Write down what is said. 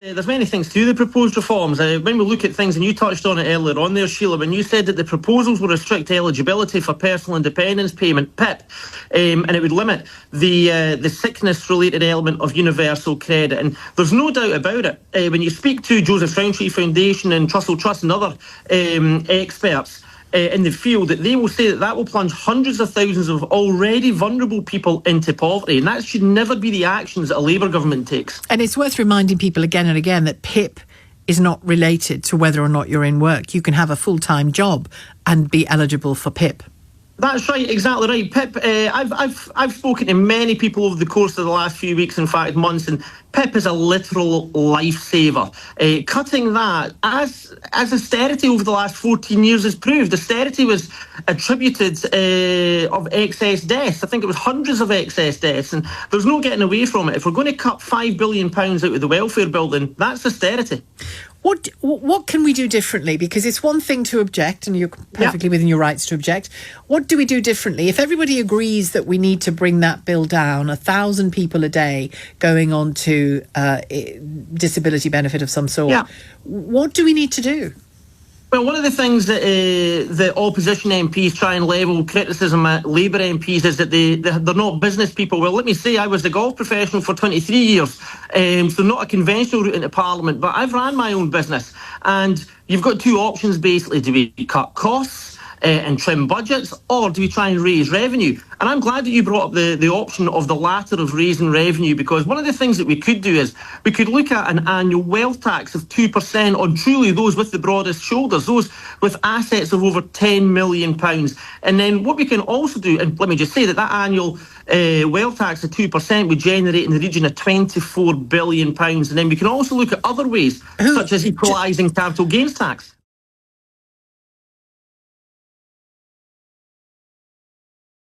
There's many things to the proposed reforms. When we look at things, and you touched on it earlier on there, Sheila, when you said that the proposals will restrict eligibility for personal independence payment, PIP, and it would limit the sickness-related element of universal credit. And there's no doubt about it. When you speak to Joseph Rowntree Foundation and Trussell Trust and other experts, in the field, that they will say that will plunge hundreds of thousands of already vulnerable people into poverty, and that should never be the actions that a Labour government takes. And it's worth reminding people again and again that PIP is not related to whether or not you're in work. You can have a full-time job and be eligible for PIP. That's right, exactly right. PIP, I've spoken to many people over the course of the last few weeks, in fact months, and PIP is a literal lifesaver. Cutting that, as austerity over the last 14 years has proved, austerity was attributed of excess deaths. I think it was hundreds of excess deaths, and there's no getting away from it. If we're going to cut £5 billion out of the welfare bill, then that's austerity. What can we do differently? Because it's one thing to object, and you're perfectly within your rights to object. What do we do differently? If everybody agrees that we need to bring that bill down, 1,000 people a day going on to disability benefit of some sort, what do we need to do? Well, one of the things that the opposition MPs try and level criticism at Labour MPs is that they're not business people. Well, let me say, I was the golf professional for 23 years, so not a conventional route into Parliament, but I've ran my own business. And you've got two options, basically. Do we cut costs and trim budgets, or do we try and raise revenue? And I'm glad that you brought up the option of the latter, of raising revenue, because one of the things that we could do is we could look at an annual wealth tax of 2% on truly those with the broadest shoulders, those with assets of over £10 million. And then what we can also do, and let me just say that annual wealth tax of 2% would generate in the region of £24 billion. And then we can also look at other ways, such as equalising capital gains tax.